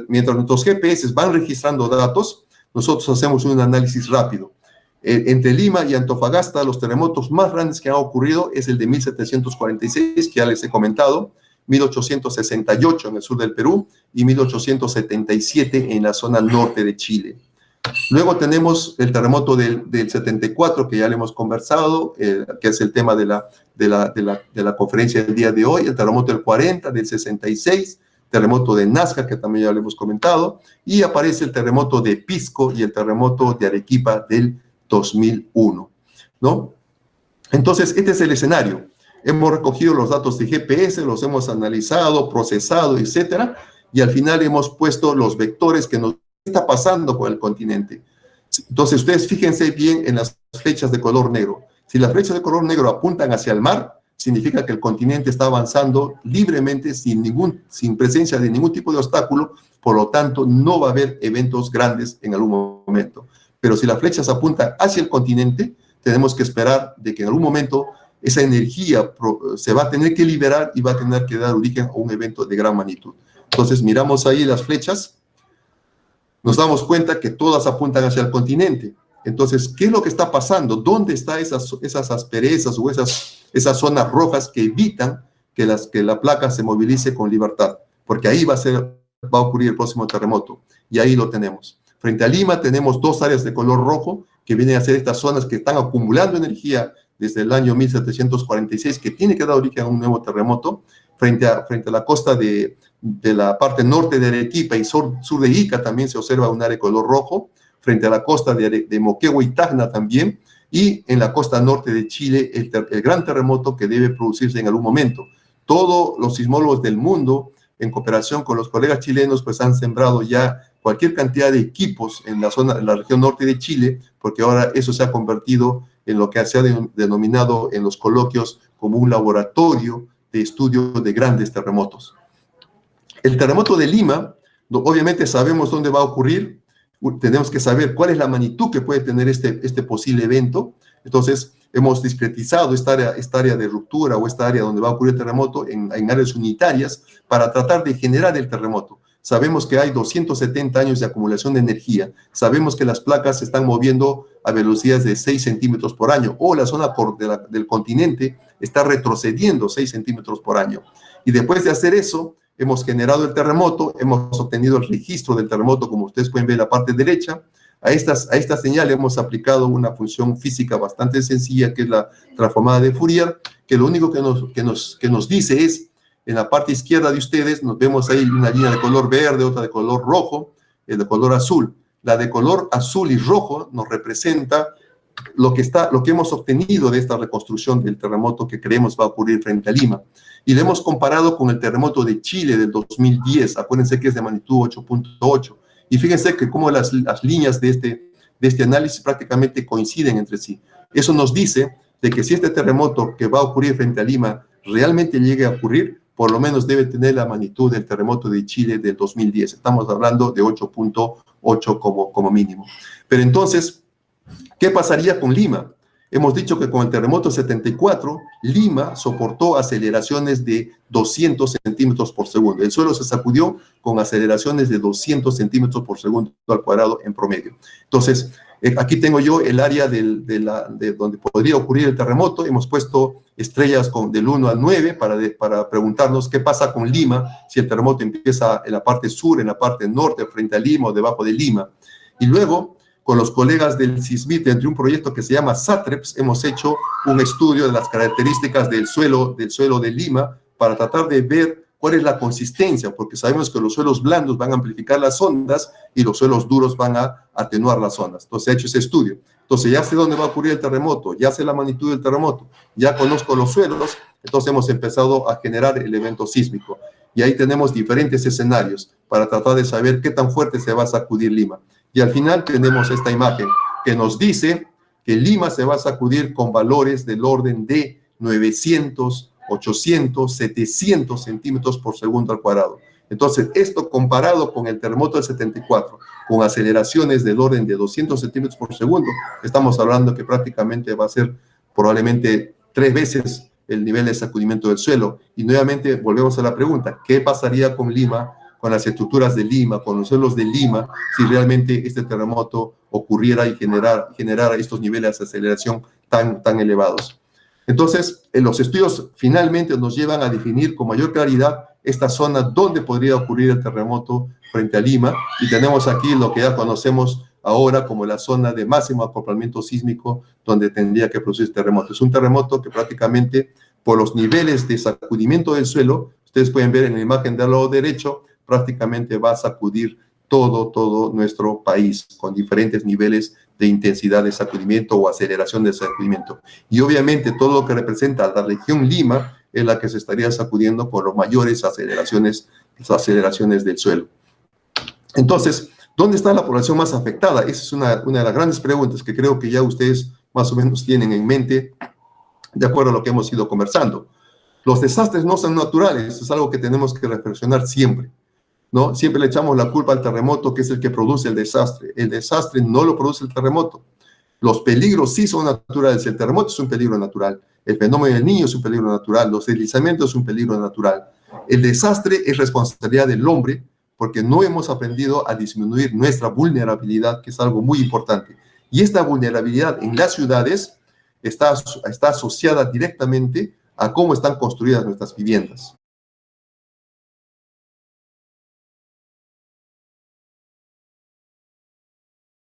mientras nuestros GPS van registrando datos, nosotros hacemos un análisis rápido. Entre Lima y Antofagasta, los terremotos más grandes que han ocurrido es el de 1746, que ya les he comentado, 1868 en el sur del Perú y 1877 en la zona norte de Chile. Luego tenemos el terremoto del 74, que ya le hemos conversado, que es el tema de la conferencia del día de hoy, el terremoto del 40, del 66, terremoto de Nazca, que también ya le hemos comentado, y aparece el terremoto de Pisco y el terremoto de Arequipa del 2001, ¿no? Entonces, este es el escenario. Hemos recogido los datos de GPS, los hemos analizado, procesado, etcétera, y al final hemos puesto los vectores que nos está pasando con el continente. Entonces, ustedes fíjense bien en las flechas de color negro. Si las flechas de color negro apuntan hacia el mar, significa que el continente está avanzando libremente, sin presencia de ningún tipo de obstáculo, por lo tanto, no va a haber eventos grandes en algún momento. Pero si las flechas apuntan hacia el continente, tenemos que esperar de que en algún momento esa energía se va a tener que liberar y va a tener que dar origen a un evento de gran magnitud. Entonces, miramos ahí las flechas, nos damos cuenta que todas apuntan hacia el continente. Entonces, ¿qué es lo que está pasando? ¿Dónde están esas asperezas o esas zonas rojas que evitan que la placa se movilice con libertad? Porque ahí va a ocurrir el próximo terremoto. Y ahí lo tenemos. Frente a Lima tenemos dos áreas de color rojo que vienen a ser estas zonas que están acumulando energía desde el año 1746, que tiene que dar origen a un nuevo terremoto. Frente a la costa de la parte norte de Arequipa y sur de Ica también se observa un área de color rojo, frente a la costa de Moquegua y Tacna también, y en la costa norte de Chile el gran terremoto que debe producirse en algún momento. Todos los sismólogos del mundo, en cooperación con los colegas chilenos, pues han sembrado ya cualquier cantidad de equipos en la región norte de Chile, porque ahora eso se ha convertido en lo que se ha denominado en los coloquios como un laboratorio de estudio de grandes terremotos. El terremoto de Lima, obviamente sabemos dónde va a ocurrir, tenemos que saber cuál es la magnitud que puede tener este posible evento. Entonces, hemos discretizado esta área de ruptura o esta área donde va a ocurrir el terremoto en áreas unitarias para tratar de generar el terremoto. Sabemos que hay 270 años de acumulación de energía. Sabemos que las placas se están moviendo a velocidades de 6 centímetros por año, o la zona del continente está retrocediendo 6 centímetros por año. Y después de hacer eso, hemos generado el terremoto, hemos obtenido el registro del terremoto, como ustedes pueden ver en la parte derecha. A esta señal hemos aplicado una función física bastante sencilla, que es la transformada de Fourier, que lo único que nos dice es, en la parte izquierda de ustedes, nos vemos ahí una línea de color verde, otra de color rojo, de color azul. La de color azul y rojo nos representa lo que hemos obtenido de esta reconstrucción del terremoto que creemos va a ocurrir frente a Lima. Y lo hemos comparado con el terremoto de Chile del 2010. Acuérdense que es de magnitud 8.8. Y fíjense que cómo las líneas de este análisis prácticamente coinciden entre sí. Eso nos dice de que si este terremoto que va a ocurrir frente a Lima realmente llegue a ocurrir, por lo menos debe tener la magnitud del terremoto de Chile del 2010. Estamos hablando de 8.8 como mínimo. Pero entonces, ¿qué pasaría con Lima? Hemos dicho que con el terremoto 74, Lima soportó aceleraciones de 200 centímetros por segundo. El suelo se sacudió con aceleraciones de 200 centímetros por segundo al cuadrado en promedio. Entonces, aquí tengo yo el área de donde podría ocurrir el terremoto. Hemos puesto estrellas del 1 al 9 para preguntarnos qué pasa con Lima si el terremoto empieza en la parte sur, en la parte norte, frente a Lima o debajo de Lima. Y luego, con los colegas del SISMIT, entre un proyecto que se llama SATREPS, hemos hecho un estudio de las características del suelo de Lima para tratar de ver cuál es la consistencia, porque sabemos que los suelos blandos van a amplificar las ondas y los suelos duros van a atenuar las ondas. Entonces, he hecho ese estudio. Entonces, ya sé dónde va a ocurrir el terremoto, ya sé la magnitud del terremoto, ya conozco los suelos, entonces hemos empezado a generar el evento sísmico. Y ahí tenemos diferentes escenarios para tratar de saber qué tan fuerte se va a sacudir Lima. Y al final tenemos esta imagen que nos dice que Lima se va a sacudir con valores del orden de 900, 800, 700 centímetros por segundo al cuadrado. Entonces, esto comparado con el terremoto del 74, con aceleraciones del orden de 200 centímetros por segundo, estamos hablando que prácticamente va a ser probablemente 3 veces el nivel de sacudimiento del suelo. Y nuevamente volvemos a la pregunta, ¿qué pasaría con Lima con las estructuras de Lima, con los suelos de Lima, si realmente este terremoto ocurriera y generara estos niveles de aceleración tan elevados. Entonces, los estudios finalmente nos llevan a definir con mayor claridad esta zona donde podría ocurrir el terremoto frente a Lima, y tenemos aquí lo que ya conocemos ahora como la zona de máximo acoplamiento sísmico donde tendría que producirse terremoto. Es un terremoto que prácticamente por los niveles de sacudimiento del suelo, ustedes pueden ver en la imagen del lado derecho, prácticamente va a sacudir todo nuestro país con diferentes niveles de intensidad de sacudimiento o aceleración de sacudimiento. Y obviamente todo lo que representa la región Lima es la que se estaría sacudiendo por las mayores aceleraciones del suelo. Entonces, ¿dónde está la población más afectada? Esa es una de las grandes preguntas que creo que ya ustedes más o menos tienen en mente de acuerdo a lo que hemos ido conversando. Los desastres no son naturales, es algo que tenemos que reflexionar siempre, ¿no? Siempre le echamos la culpa al terremoto, que es el que produce el desastre. El desastre no lo produce el terremoto. Los peligros sí son naturales. El terremoto es un peligro natural. El fenómeno del Niño es un peligro natural. Los deslizamientos es un peligro natural. El desastre es responsabilidad del hombre porque no hemos aprendido a disminuir nuestra vulnerabilidad, que es algo muy importante. Y esta vulnerabilidad en las ciudades está asociada directamente a cómo están construidas nuestras viviendas.